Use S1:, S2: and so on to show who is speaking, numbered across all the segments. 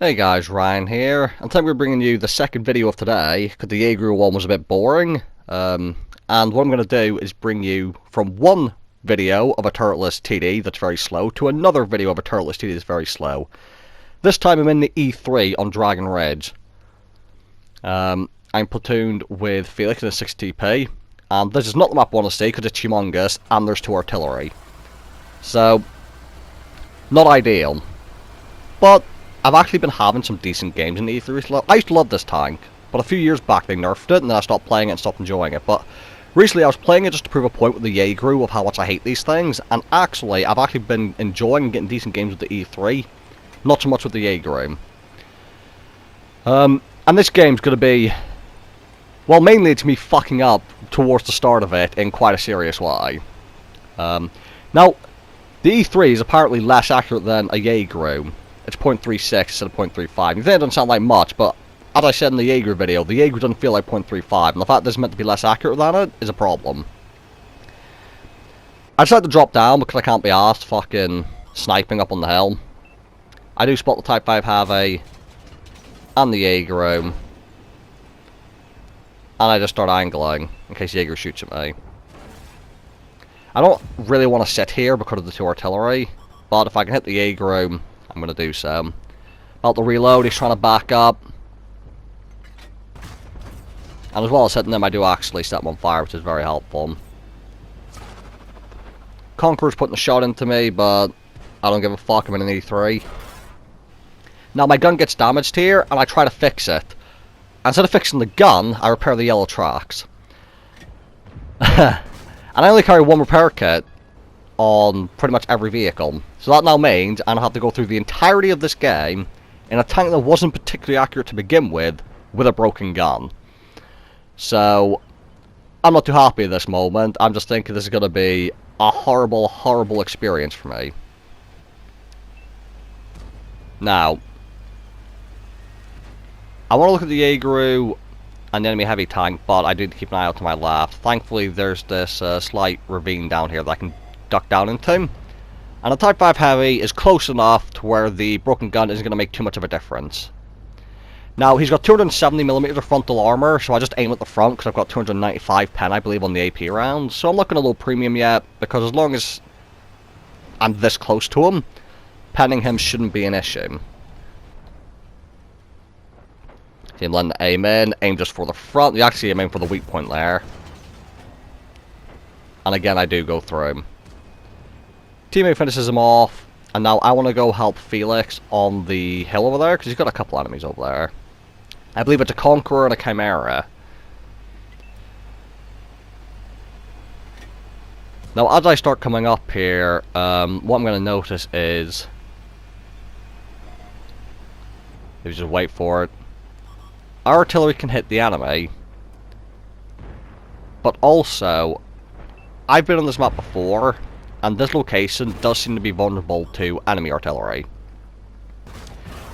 S1: Hey guys, Ryan here, and today we're bringing you the second video of today, because the Jaeger one was a bit boring, and what I'm going to do is bring you from one video of a turretless TD that's very slow to another video of a turretless TD that's very slow. This time I'm in the E3 on Dragon Ridge. I'm platooned with Felix in a 6TP, and this is not the map I want to see because it's humongous, and there's 2 artillery. So, not ideal, but I've actually been having some decent games in the E3. I used to love this tank, but a few years back they nerfed it, and then I stopped playing it and stopped enjoying it. But recently I was playing it just to prove a point with the Jaeger of how much I hate these things, and actually I've actually been enjoying getting decent games with the E3, not so much with the Jaeger. And this game's going to be, well, mainly it's me fucking up towards the start of it in quite a serious way. Now, the E3 is apparently less accurate than a Jaeger. It's 0.36 instead of 0.35. You think it doesn't sound like much, but as I said in the Jaeger video, the Jaeger doesn't feel like 0.35, and the fact that it's meant to be less accurate than it is a problem. I decided to drop down because I can't be arsed fucking sniping up on the hill. I do spot the Type 5 Heavy and the Jaeger, and I just start angling in case Jaeger shoots at me. I don't really want to sit here because of the 2 artillery, but if I can hit the Jaeger, I'm going to do so. About to reload, he's trying to back up. And as well as hitting them, I do actually set them on fire, which is very helpful. Conqueror's putting a shot into me, but I don't give a fuck, I'm in an E3. Now my gun gets damaged here, and I try to fix it. Instead of fixing the gun, I repair the yellow tracks. And I only carry 1 repair kit on pretty much every vehicle. So that now means I have to go through the entirety of this game in a tank that wasn't particularly accurate to begin with a broken gun. So, I'm not too happy at this moment. I'm just thinking this is going to be a horrible, horrible experience for me. Now, I want to look at the Jaeger and the enemy heavy tank, but I do need to keep an eye out to my left. Thankfully, there's this slight ravine down here that I can duck down into. And the Type 5 Heavy is close enough to where the broken gun isn't going to make too much of a difference. Now, he's got 270mm of frontal armor, so I just aim at the front because I've got 295 pen, I believe, on the AP round. So I'm not going to low premium yet, because as long as I'm this close to him, penning him shouldn't be an issue. See him letting the aim in, aim just for the front. You actually aim for the weak point there. And again, I do go through him. Teammate finishes him off, and now I want to go help Felix on the hill over there, because he's got a couple enemies over there. I believe it's a Conqueror and a Chimera. Now, as I start coming up here, what I'm going to notice is, if you just wait for it, our artillery can hit the enemy, but also, I've been on this map before, and this location does seem to be vulnerable to enemy artillery.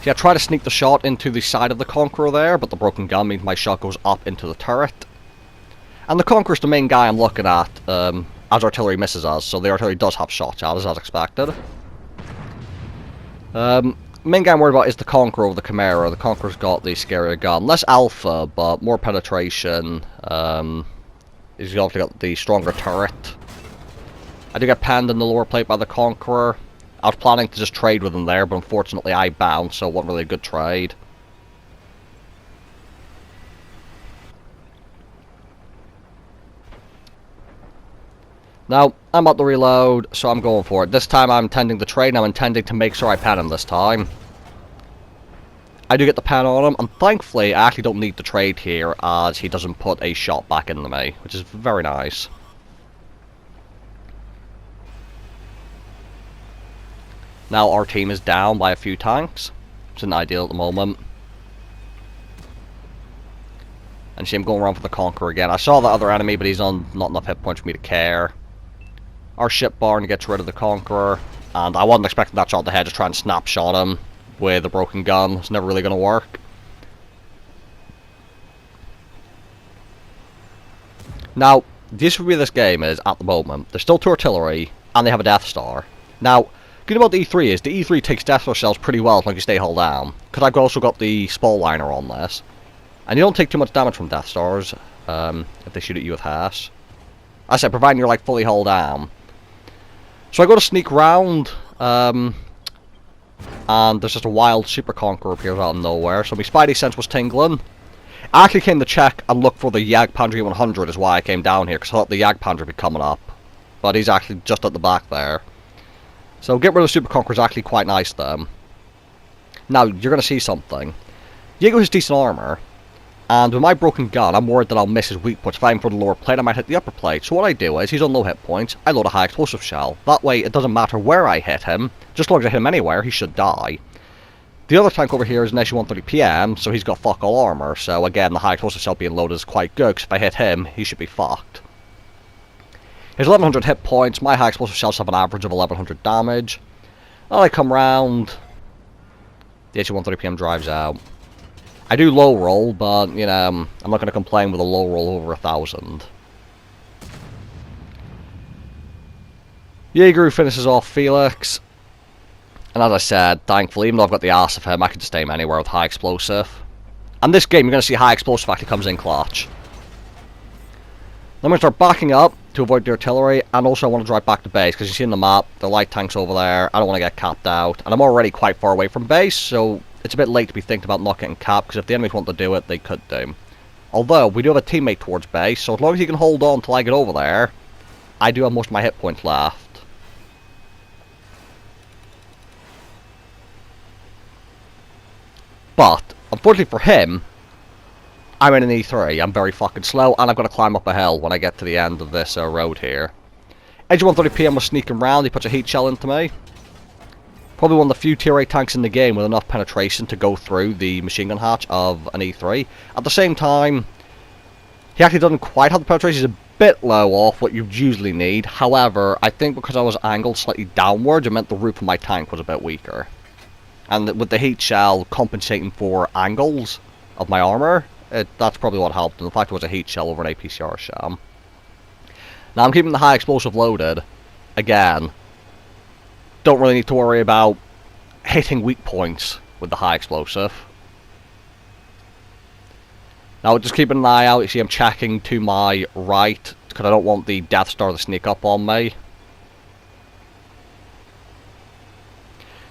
S1: See, I try to sneak the shot into the side of the Conqueror there, but the broken gun means my shot goes up into the turret. And the Conqueror's the main guy I'm looking at, as artillery misses us, so the artillery does have shots at us, as expected. Main guy I'm worried about is the Conqueror over the Chimera. The Conqueror's got the scarier gun. Less alpha, but more penetration. He's obviously got the stronger turret. I do get panned in the lower plate by the Conqueror. I was planning to just trade with him there, but unfortunately I bounced, so it wasn't really a good trade. Now, I'm about to reload, so I'm going for it. This time I'm intending to trade, and I'm intending to make sure I pan him this time. I do get the pan on him, and thankfully I actually don't need to trade here, as he doesn't put a shot back into me, which is very nice. Now our team is down by a few tanks. It's not ideal at the moment. And see him going around for the Conqueror again. I saw the other enemy, but he's on not enough hit points for me to care. Our ship barn gets rid of the Conqueror, and I wasn't expecting that shot in the head to try and snapshot him with a broken gun. It's never really going to work. Now, the issue with this game is, at the moment, there's still 2 artillery, and they have a Death Star. Now, Good about the E3 is, the E3 takes Death Star shells pretty well as long as you stay held down. Because I've also got the Spall liner on this. And you don't take too much damage from Death Stars, if they shoot at you with Haas. I said, providing you're like fully held down. So I go to sneak round, and there's just a wild Super Conqueror appears out of nowhere, so my Spidey sense was tingling. I actually came to check and look for the Jagdpanzer E100 is why I came down here, because I thought the Jagdpanzer would be coming up. But he's actually just at the back there. So get rid of the Super Conqueror is actually quite nice then. Now, you're going to see something. Jaeger has decent armor, and with my broken gun, I'm worried that I'll miss his weak points. If I'm for the lower plate, I might hit the upper plate. So what I do is, he's on low hit points, I load a high explosive shell. That way, it doesn't matter where I hit him, just as long as I hit him anywhere, he should die. The other tank over here is an SU-130PM, so he's got fuck all armor, so again, the high explosive shell being loaded is quite good, because if I hit him, he should be fucked. Here's 1100 hit points, my high explosive shells have an average of 1100 damage. And I come round, the SU-130PM drives out. I do low roll, but, you know, I'm not going to complain with a low roll over 1000. Jaeger finishes off Felix. And as I said, thankfully, even though I've got the arse of him, I can just aim anywhere with high explosive. And this game, you're going to see high explosive actually comes in clutch. Then I'm going to start backing up to avoid the artillery, and also I want to drive back to base, because you see on the map, the light tank's over there, I don't want to get capped out, and I'm already quite far away from base, so it's a bit late to be thinking about not getting capped, because if the enemies want to do it, they could do. Although, we do have a teammate towards base, so as long as he can hold on till I get over there, I do have most of my hit points left. But, unfortunately for him, I'm in an E3, I'm very fucking slow, and I've got to climb up a hill when I get to the end of this road here. SU-130PM was sneaking round, he puts a heat shell into me. Probably one of the few tier 8 tanks in the game with enough penetration to go through the machine gun hatch of an E3. At the same time, he actually doesn't quite have the penetration, he's a bit low off what you usually need. However, I think because I was angled slightly downwards, it meant the roof of my tank was a bit weaker. And with the heat shell compensating for angles of my armor, that's probably what helped. And the fact it was a heat shell over an APCR shell. Now I'm keeping the high explosive loaded. Again, don't really need to worry about hitting weak points with the high explosive. Now just keeping an eye out. You see I'm checking to my right, because I don't want the Death Star to sneak up on me.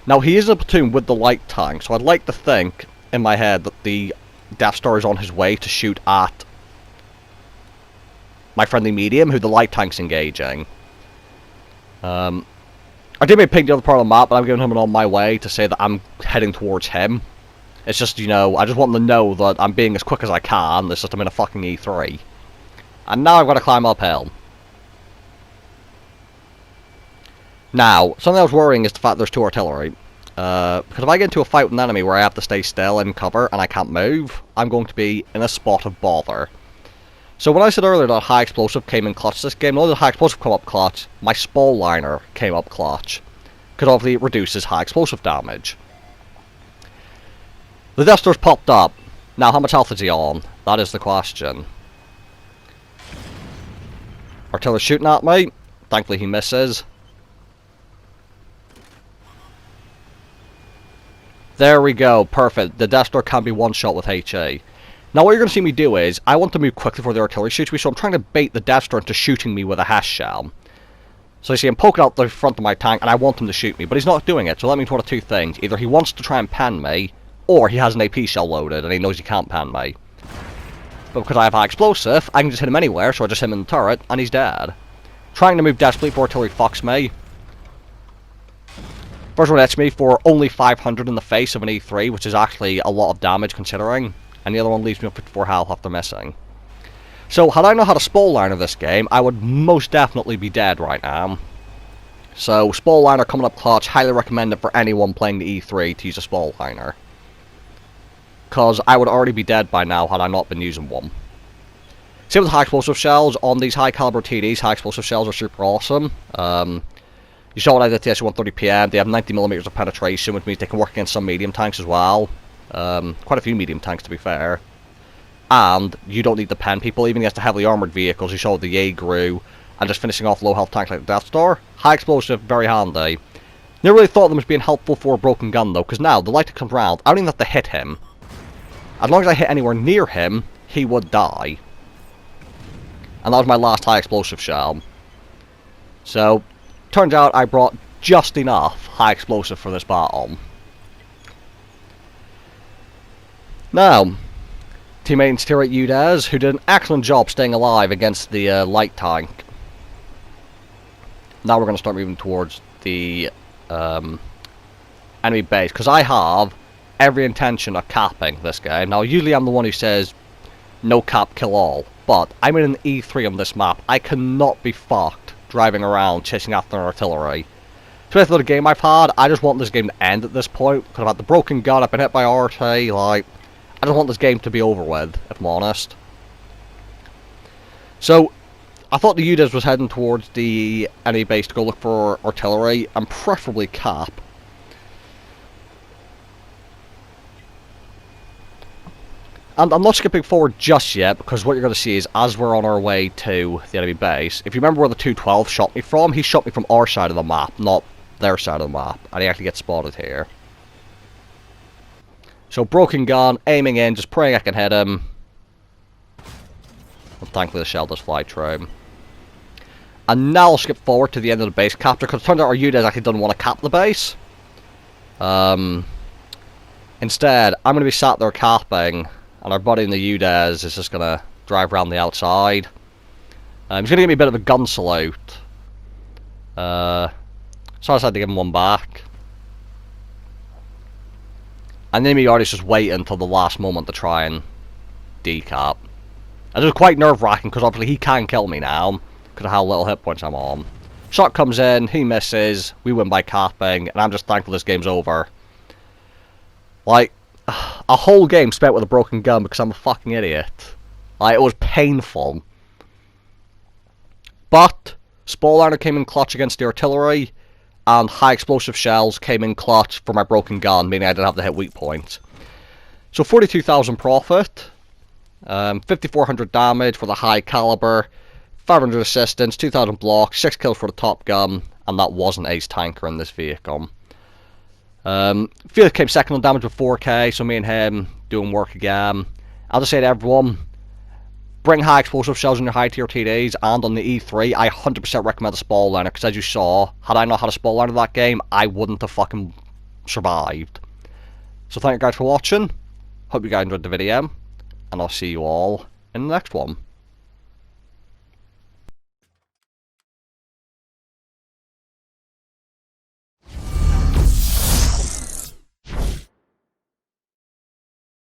S1: Now he is in a platoon with the light tank, so I'd like to think in my head that the Death Star is on his way to shoot at my friendly medium, who the light tank's engaging. I did make ping the other part of the map, but I'm giving him an on my way to say that I'm heading towards him. It's just, you know, I just want them to know that I'm being as quick as I can. It's just I'm in a fucking E3. And now I've got to climb uphill. Now, something I was worrying is the fact there's 2 artillery. Because if I get into a fight with an enemy where I have to stay still in cover and I can't move, I'm going to be in a spot of bother. So when I said earlier that high explosive came in clutch this game, not only did high explosive come up clutch, my Spall liner came up clutch. Because obviously it reduces high explosive damage. The Death Star's popped up. Now how much health is he on? That is the question. Artillery's shooting at me. Thankfully he misses. There we go, perfect. The Death Star can be one-shot with HE. Now what you're going to see me do is, I want to move quickly before the artillery shoots me, so I'm trying to bait the Death Star into shooting me with a HASH shell. So you see I'm poking out the front of my tank, and I want him to shoot me, but he's not doing it, so that means one of 2 things. Either he wants to try and pan me, or he has an AP shell loaded, and he knows he can't pan me. But because I have high explosive, I can just hit him anywhere, so I just hit him in the turret, and he's dead. Trying to move desperately before artillery fucks me. First one hits me for only 500 in the face of an E3, which is actually a lot of damage considering. And the other one leaves me with 54 health after missing. So, had I not had a Spall liner this game, I would most definitely be dead right now. So, Spall liner coming up clutch, highly recommend it for anyone playing the E3 to use a Spall liner. Because I would already be dead by now had I not been using one. Same with high explosive shells. On these high caliber TDs, high explosive shells are super awesome. You saw what I did to the SU-130PM. They have 90mm of penetration, which means they can work against some medium tanks as well. Quite a few medium tanks, to be fair. And you don't need to pen people, even against the heavily armoured vehicles. You saw the Jaeger and just finishing off low health tanks like the Death Star. High explosive, very handy. Never really thought of them as being helpful for a broken gun though, because now the lighter comes around, I don't even have to hit him. As long as I hit anywhere near him, he would die. And that was my last high explosive shell. So, turns out I brought just enough high explosive for this battle. Now, teammates here at UDES, who did an excellent job staying alive against the light tank. Now we're going to start moving towards the enemy base, because I have every intention of capping this game. Now, usually I'm the one who says, no cap, kill all. But I'm in an E3 on this map. I cannot be fucked driving around chasing after an artillery. Especially the game I've had, I just want this game to end at this point. Because I've had the broken gun, I've been hit by RT, like... I just want this game to be over with, if I'm honest. So, I thought the UDES was heading towards the enemy base to go look for artillery, and preferably cap. And I'm not skipping forward just yet, because what you're going to see is, as we're on our way to the enemy base, if you remember where the 212 shot me from, he shot me from our side of the map, not their side of the map, and he actually gets spotted here. So, broken gun, aiming in, just praying I can hit him. And thankfully the shell does fly through. And now I'll skip forward to the end of the base capture, because it turns out our UDES actually doesn't want to cap the base. Instead, I'm going to be sat there capping, and our buddy in the UDES is just going to drive around the outside. He's going to give me a bit of a gun salute. So I decided to give him one back. And then Miardi's just waiting until the last moment to try and decap. And it was quite nerve-wracking, because obviously he can kill me now, because of how little hit points I'm on. Shot comes in, he misses, we win by capping, and I'm just thankful this game's over. Like, a whole game spent with a broken gun because I'm a fucking idiot. Like, it was painful. But, Spall came in clutch against the artillery, and high explosive shells came in clutch for my broken gun, meaning I didn't have to hit weak points. So 42,000 profit, 5,400 damage for the high caliber, 500 assistance, 2,000 blocks, 6 kills for the top gun, and that was an ace tanker in this vehicle. Felix came second on damage with 4k, so me and him doing work again. I'll just say to everyone, bring high explosive shells in your high tier TDs, and on the E3, I 100% recommend the Spall liner, because as you saw, had I not had a Spall liner that game, I wouldn't have fucking survived. So thank you guys for watching, hope you guys enjoyed the video, and I'll see you all in the next one.